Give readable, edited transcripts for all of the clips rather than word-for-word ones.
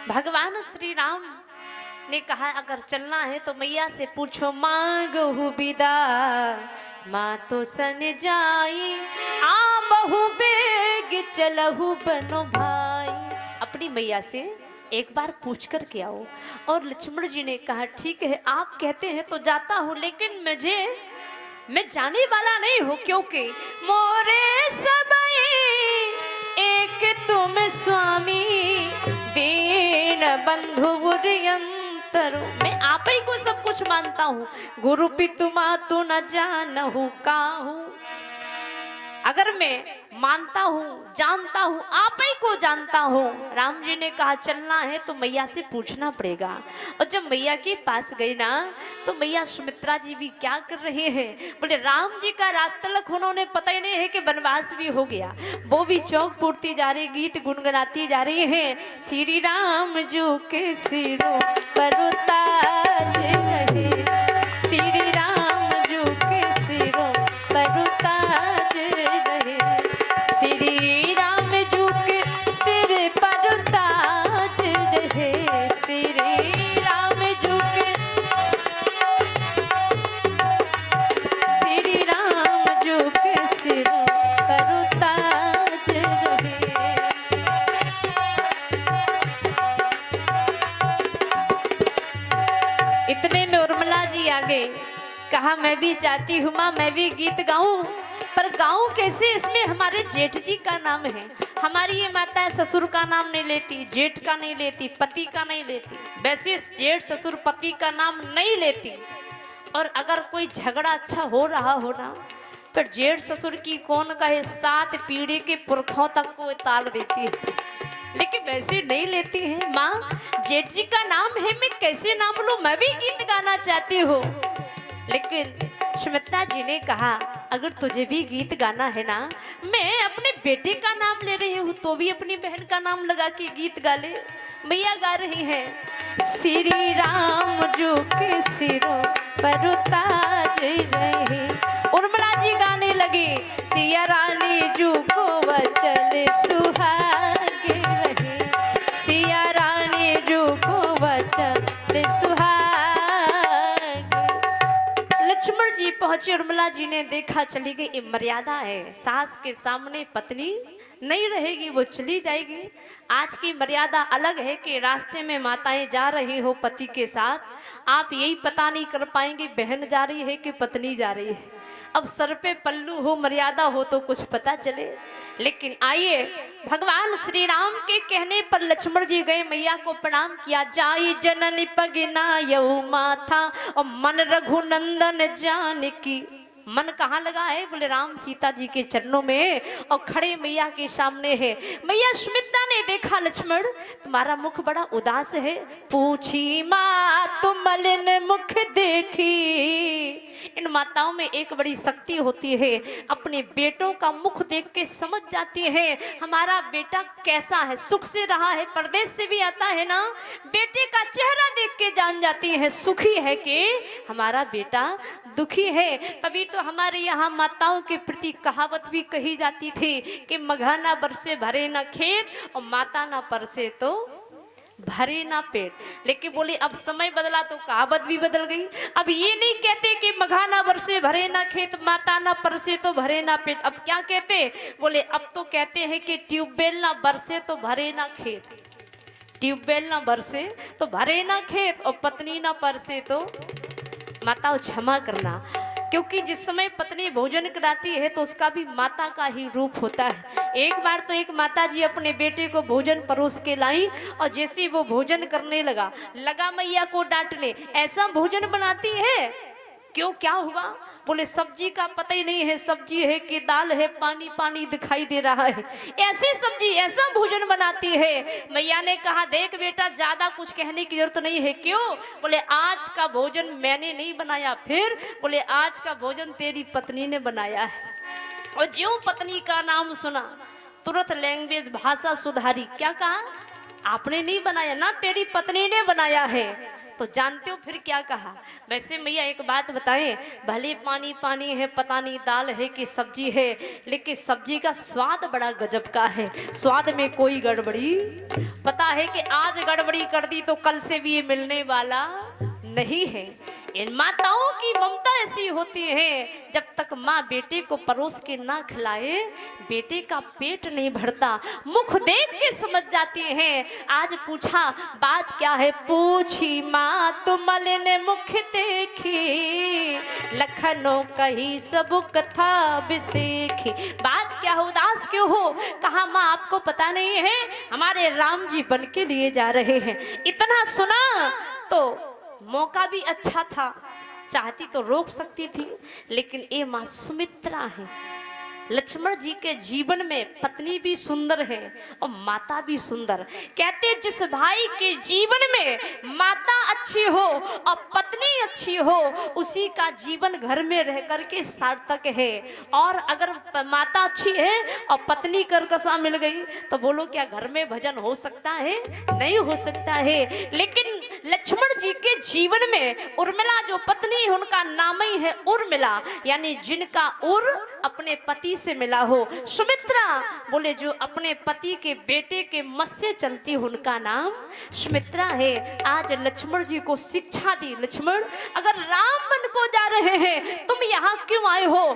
भगवान श्री राम ने कहा अगर चलना है तो मैया से पूछो, मांगहु विदा माँ तो सन जाई, आ बहु बेग चलहु बनो भाई। अपनी मैया से एक बार पूछ कर के आओ। और लक्ष्मण जी ने कहा ठीक है, आप कहते हैं तो जाता हूं, लेकिन मैं जाने वाला नहीं हूं, क्योंकि मोरे सबई एक तुम स्वामी दीन बंधु अंतर। मैं आप ही को सब कुछ मानता हूँ, गुरु पितु मातु न जानहु काहू। अगर मैं मानता हूँ जानता हूँ आप ही को जानता हूँ। राम जी ने कहा चलना है तो मैया से पूछना पड़ेगा। और जब मैया के पास गई ना तो मैया सुमित्रा जी भी क्या कर रहे हैं, बोले राम जी का रात तलक उन्होंने पता ही नहीं है कि वनवास भी हो गया। वो भी चौक पूर्ति जा रही, गीत गुनगुनाती जा रही है। श्री राम जो के सिरों पर ताज रहे, श्री राम जो के सिरों पर ताज रहे, श्री राम जो के सिर पर ताज रहे, श्री राम जो के श्री राम जो के सिर पर ताज रहे। इतने में उर्मिला जी आगे कहा मैं भी चाहती हूँ माँ मैं भी गीत गाऊं, पर गाऊं कैसे, इसमें हमारे जेठ जी का नाम है। हमारी ये माता ससुर का नाम नहीं लेती, जेठ का नहीं लेती, पति का नहीं लेती। वैसे जेठ ससुर पति का नाम नहीं लेती। और अगर कोई झगड़ा अच्छा हो रहा हो ना, फिर जेठ ससुर की कौन कहे 7 पीढ़ी के पुरखों तक को तार देती है, लेकिन वैसे नहीं लेती है। माँ जेठ जी का नाम है, मैं कैसे नाम लूं, मैं भी गीत गाना चाहती हूँ। लेकिन सुमित्रा जी ने कहा अगर तुझे भी गीत गाना है ना, मैं अपने बेटे का नाम ले रही हूँ तो भी अपनी बहन का नाम लगा के गीत गा ले। मैया गा रही है, श्री राम जो के सिरों पर ताज रहे। उर्मिला जी गाने लगे, सिया रानी जो को वचन सुहागे रहे, सिया रानी जो को वचन सुहागे। लक्ष्मण जी पहुंचे, उर्मिला जी ने देखा चली गई। ये मर्यादा है, सास के सामने पत्नी नहीं रहेगी, वो चली जाएगी। आज की मर्यादा अलग है कि रास्ते में माताएं जा रही हो पति के साथ, आप यही पता नहीं कर पाएंगे बहन जा रही है कि पत्नी जा रही है। अब सर पे पल्लू हो, मर्यादा हो तो कुछ पता चले। लेकिन आइए, भगवान श्री राम के कहने पर लक्ष्मण जी गए, मैया को प्रणाम किया। जाई जननी पगिना यऊ माथा और मन रघुनंदन जानकी। मन कहाँ लगा है, बोले राम सीता जी के चरणों में, और खड़े मैया के सामने है। मैया सुमित्रा ने देखा लक्ष्मण तुम्हारा मुख बड़ा उदास है, पूछी माँ तुम मलिन मुख देखी। इन माताओं में एक बड़ी शक्ति होती है, अपने बेटों का मुख देख के समझ जाती है हमारा बेटा कैसा है, सुख से रहा है, परदेश से भी आता है ना, बेटे का चेहरा देख के जान जाती है सुखी है कि हमारा बेटा दुखी है। तभी तो हमारे यहाँ माताओं के प्रति कहावत भी कही जाती थी कि मघा ना बरसे भरे ना खेत और माता ना परसे तो भरे ना पेट। लेकिन बोले अब समय बदला तो कहावत भी बदल गई। अब ये नहीं कहते कि मघा ना बरसे भरे ना खेत, माता ना परसे तो भरे ना पेट। अब क्या कहते, बोले अब तो कहते हैं कि ट्यूबवेल ना बरसे तो भरे ना खेत, ट्यूबवेल ना बरसे तो भरे ना खेत, और पत्नी ना परसे तो। माताओं क्षमा करना, क्योंकि जिस समय पत्नी भोजन कराती है तो उसका भी माता का ही रूप होता है। एक बार तो एक माता जी अपने बेटे को भोजन परोस के लाई, और जैसे वो भोजन करने लगा मैया को डांटने, ऐसा भोजन बनाती है क्यों, क्या हुआ, बोले सब्जी का पता ही नहीं है, सब्जी है कि दाल है, पानी पानी दिखाई दे रहा है, ऐसी सब्जी ऐसा भोजन बनाती है। मैया ने कहा देख बेटा ज्यादा कुछ कहने की जरूरत नहीं है। क्यों, बोले आज का भोजन मैंने नहीं बनाया, फिर बोले आज का भोजन तेरी पत्नी ने बनाया है। और ज्यों पत्नी का नाम सुना तुरंत लैंग्वेज भाषा सुधारी, क्या कहा, आपने नहीं बनाया ना, तेरी पत्नी ने बनाया है। तो जानते हो फिर क्या कहा। वैसे मैया एक बात बताएं, भले पानी पानी है, पता नहीं दाल है कि सब्जी है, लेकिन सब्जी का स्वाद बड़ा गजब का है, स्वाद में कोई गड़बड़ी पता है कि आज गड़बड़ी कर दी तो कल से भी ये मिलने वाला नहीं है। इन माताओं की ममता ऐसी होती है, जब तक माँ बेटे को परोस के ना खिलाए बेटे का पेट नहीं भरता। मुख देख के समझ जाती हैं। आज पूछा बात क्या है, पूछी माँ तुमल ने मुख देखी, लखनऊ कही सब कथा बिसेखी। बात क्या हो, उदास क्यों हो? कहा माँ आपको पता नहीं है, हमारे राम जी बन के लिए जा रहे हैं। इतना सुना तो मौका भी अच्छा था, चाहती तो रोक सकती थी, लेकिन ये मां सुमित्रा है। लक्ष्मण जी के जीवन में पत्नी भी सुंदर है और माता भी सुंदर। कहते जिस भाई के जीवन में माता अच्छी हो और पत्नी अच्छी हो, उसी का जीवन घर में रह करके सार्थक है। और अगर माता अच्छी है और पत्नी कर्कशा मिल गई तो बोलो क्या घर में भजन हो सकता है? नहीं हो सकता है। लेकिन लक्ष्मण जी के जीवन में उर्मिला जो पत्नी है उनका नाम ही है उर्मिला, यानी जिनका उर अपने पति से मिला हो। सुमित्रा बोले जो अपने पति के बेटे के मत से चलती उनका नाम सुमित्रा है। आज लक्ष्मण जी को शिक्षा दी, लक्ष्मण अगर राम बन को जा रहे हैं तुम यहाँ क्यों आए हो?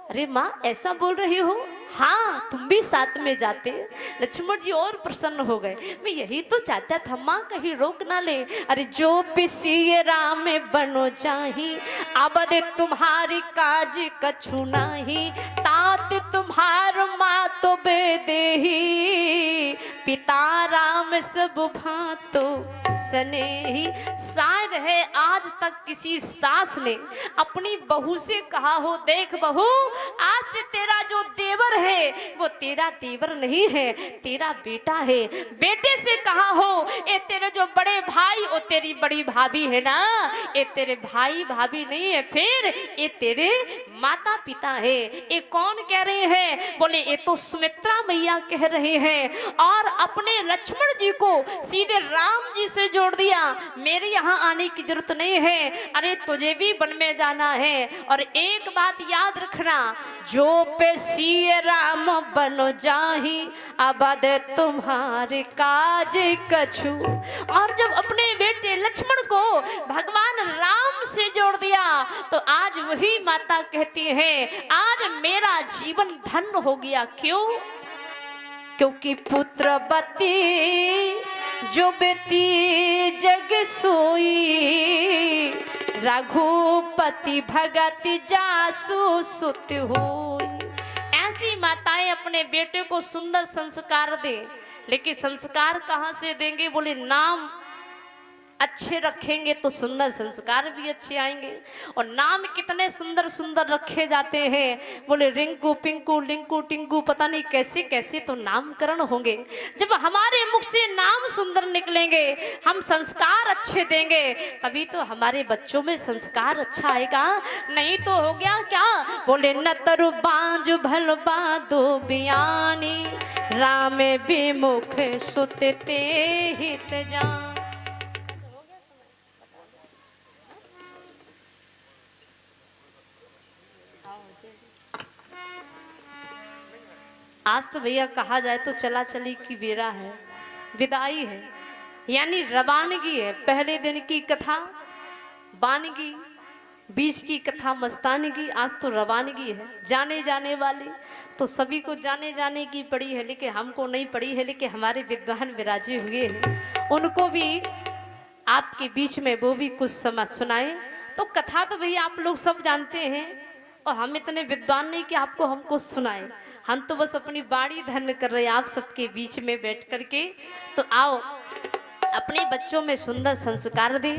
अरे माँ ऐसा बोल रही हो? हाँ तुम भी साथ में जाते। लक्ष्मण जी और प्रसन्न हो गए। मैं यही तो चाहता था माँ कहीं रोक ना ले। अरे जो पिसिए राम बनो जाही, अबद तुम्हारी काज कछु नाही, तात तुम्हार माँ तो बेदेही, पिता राम सब भातो स्नेही। शायद है आज तक किसी सास ने अपनी बहू से कहा हो, देख बहू आज से तेरा जो देवर है वो तेरा देवर नहीं है, तेरा बेटा है। बेटे से कहा हो, ये तेरे जो बड़े भाई और तेरी बड़ी भाभी है ना, ये तेरे भाई भाभी नहीं है, फिर ये तेरे माता पिता है। ये कौन कह रहे हैं? बोले ये तो सुमित्रा मैया कह रहे हैं। और अपने लक्ष्मण जी को सीधे राम जी से जोड़ दिया। मेरे यहाँ आने की जरूरत नहीं है, अरे तुझे भी वन में जाना है। और एक बात याद रखना, जो पे सिए राम बनो जाही, अबद तुम्हारे काज कछु। और जब अपने बेटे लक्ष्मण को भगवान राम से जोड़ दिया तो आज वही माता कहती है आज मेरा जीवन धन्य हो गया। क्यों? क्योंकि पुत्रवती जो बेटी जग सोई, रघुपति भगत जासु सुत होई। ऐसी माताएं अपने बेटे को सुंदर संस्कार दे, लेकिन संस्कार कहाँ से देंगे? बोले नाम अच्छे रखेंगे तो सुंदर संस्कार भी अच्छे आएंगे। और नाम कितने सुंदर सुंदर रखे जाते हैं, बोले रिंकू पिंकू लिंकू टिंकू, पता नहीं कैसे कैसे तो नामकरण होंगे। जब हमारे मुख से नाम सुंदर निकलेंगे, हम संस्कार अच्छे देंगे, तभी तो हमारे बच्चों में संस्कार अच्छा आएगा। नहीं तो हो गया क्या? बोले न तरु बांझ भल बादो बियानी, राम विमुख सुते ते हित जान। आज तो भैया कहा जाए तो चला चली की बेरा है, विदाई है, यानी रवानगी है। पहले दिन की कथा बानगी, बीच की कथा मस्तानगी, आज तो रवानगी है। जाने जाने वाली तो सभी को जाने जाने की पड़ी है, लेकिन हमको नहीं पड़ी है। लेकिन हमारे विद्वान विराजे हुए हैं, उनको भी आपके बीच में वो भी कुछ समझ सुनाए। तो कथा तो भैया आप लोग सब जानते हैं, और हम इतने विद्वान नहीं कि आपको हमको सुनाए। हम तो बस अपनी बाणी धन्य कर रहे हैं आप सबके बीच में बैठ करके। तो आओ अपने बच्चों में सुंदर संस्कार दे,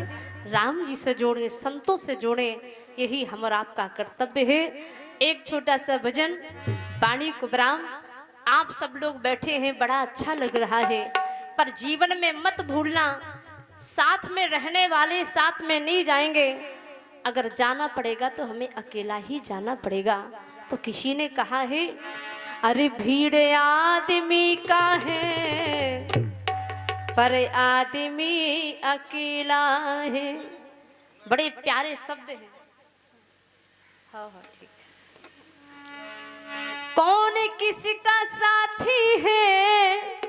राम जी से जोड़े, संतों से जोड़े, यही हमारा आपका कर्तव्य है। एक छोटा सा भजन बाणी कुबराम, आप सब लोग बैठे हैं, बड़ा अच्छा लग रहा है। पर जीवन में मत भूलना, साथ में रहने वाले साथ में नहीं जाएंगे। अगर जाना पड़ेगा तो हमें अकेला ही जाना पड़ेगा। तो किसी ने कहा है, अरे भीड़ आदमी का है पर आदमी अकेला है। बड़े प्यारे शब्द हैं। हाँ हाँ ठीक। कौन किसका साथी है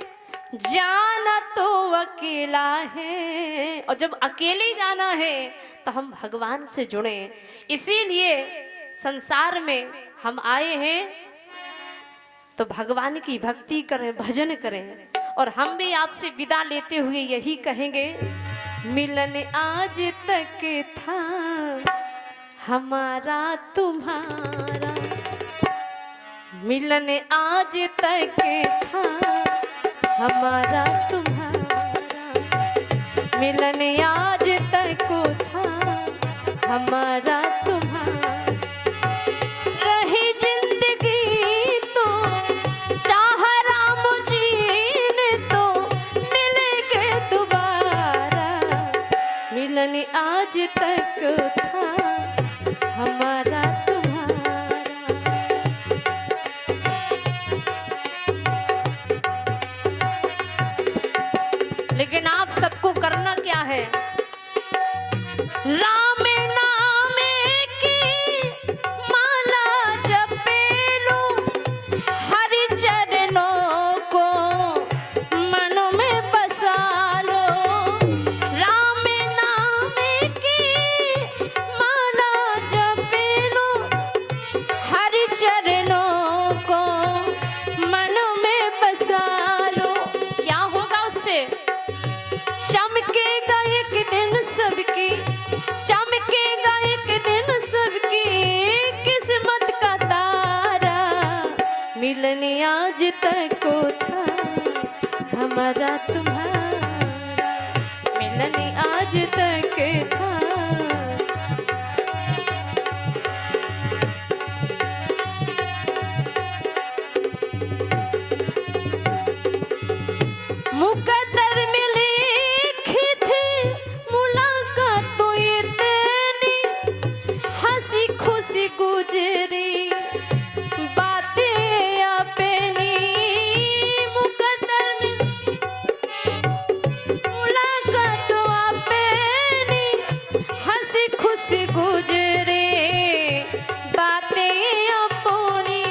जाना तो अकेला है, और जब अकेले जाना है तो हम भगवान से जुड़े। इसीलिए संसार में हम आए हैं तो भगवान की भक्ति करें, भजन करें। और हम भी आपसे विदा लेते हुए यही कहेंगे, मिलन आज तक था हमारा तुम्हारा, मिलन आज तक था हमारा तुम्हारा, मिलन आज तक था हमारा तुम्हारा। रही जिंदगी तो चाह राम जी ने तो मिलेंगे दोबारा, मिलन आज तक था हमारा तुम्हारा। लेकिन आप सबको करना क्या है, राम नाम की माला जपे लो, हरि चरणों को मन में बसा लो। राम नाम की माला जपे लो, हरि चरणों को मन में बसा लो। क्या होगा उससे, चमकेगा एक दिन सबकी, चमकेगा एक दिन सबकी किस्मत का तारा, मिलन आज तक को था हमारा तुम्हारा, मिलन आज तक था। मुकद्दर में लिखी थी मुलाकात तो ये तेरी, हंसी खुशी गुजरी बातें अपनी। मुकद्दर में मुलाकात तो अपनी, हंसी खुशी गुजरी बातें अपनी।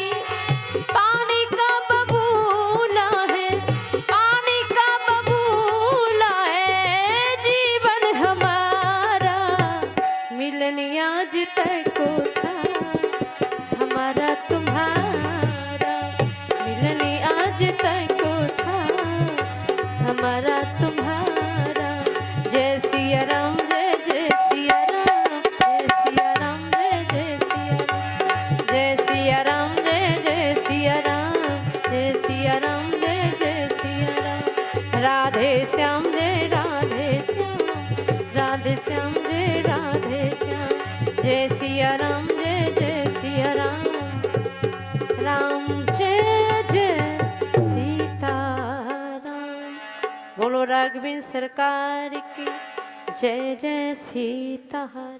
पानी का बबूला है, पानी का बबूला है जीवन हमारा, मिलन आज तक को था हमारा तुम्हारा, मिलन आज तक को था हमारा तुम्हारा। जय सिया राम, जय जय सिया राम, जय सिया राम, जय जय सिया राम, जय सिया राम, जय जय सिया राम, जय सिया राम, जय जय सिया राम। राधे श्याम जय राधे श्याम, राधे श्याम जय राधे श्याम, जय सिया राम, जय जय सिया राम, राम जय जय सीताराम। बोलो राघवेंद्र सरकार की जय जय सीताराम।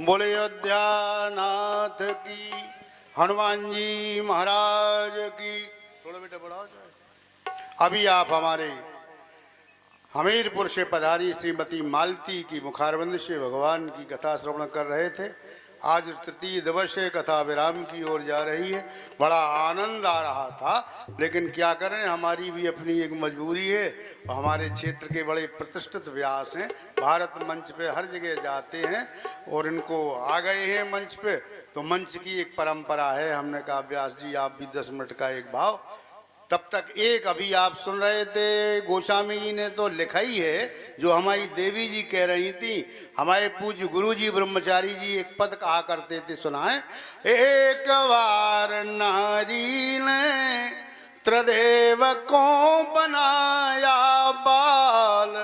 बोले अयोध्यानाथ की, हनुमान जी महाराज की। थोड़ा बेटा बढ़ाओ जाए। अभी आप हमारे हमीरपुर से पधारी श्रीमती मालती की मुखारबंद से भगवान की कथा श्रवण कर रहे थे। आज तृतीय दिवस है, कथा विराम की ओर जा रही है। बड़ा आनंद आ रहा था, लेकिन क्या करें, हमारी भी अपनी एक मजबूरी है। हमारे क्षेत्र के बड़े प्रतिष्ठित व्यास हैं, भारत मंच पे हर जगह जाते हैं और इनको आ गए हैं मंच पे, तो मंच की एक परंपरा है। हमने कहा व्यास जी आप भी 10 मिनट का एक भाव। तब तक एक अभी आप सुन रहे थे, गोस्वामी जी ने तो लिखा ही है, जो हमारी देवी जी कह रही थी। हमारे पूज्य गुरु जी ब्रह्मचारी जी एक पद कहा करते थे, सुनाए। एक बार नारी ने त्रिदेव को बनाया बाल,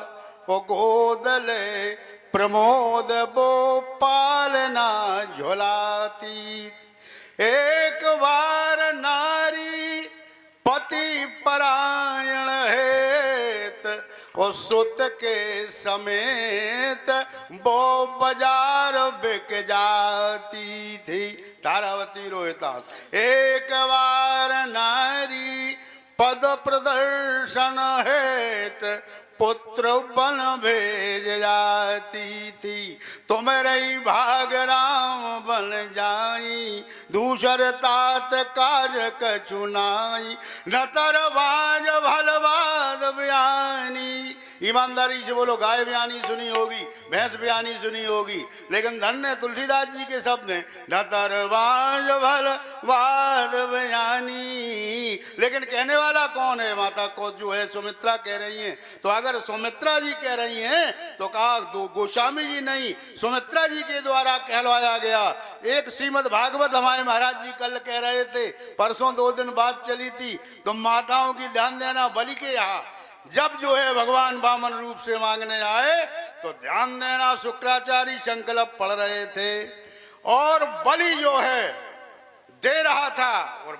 वो गोदले प्रमोद वो पालना झुलाती। एक बार नारी पति परायण हेत, वो सुत के समेत वो बाजार बिक जाती थी। तारावती रोहितास। एक बार नारी पद प्रदर्शन हेत पुत्र बन भेज जाती थी। तुम रही भाग राम बन जाई, दूसर तात कार्य कछुनाई, न तरवाज भलवाद बयानी। ईमानदारी से बोलो, गाय बयानी सुनी होगी, भैंस बयानी सुनी होगी, लेकिन धन्य तुलसीदास जी के शब्द हैं, न तरवाज भलवाद बयानी। लेकिन कहने वाला कौन है? माता को जो है सुमित्रा कह रही हैं। तो अगर सुमित्रा जी कह रही हैं तो कहा गोस्वामी जी नहीं, सुमित्रा जी के द्वारा कहलवाया गया। एक श्रीमद् भागवत हमारे महाराज जी कल कह रहे थे, परसों 2 दिन बात चली थी, तो माताओं की ध्यान देना, बलि के यहाँ जब जो है भगवान वामन रूप से मांगने आए तो ध्यान देना, शुक्राचार्य संकल्प पढ़ रहे थे और बलि जो है दे रहा था और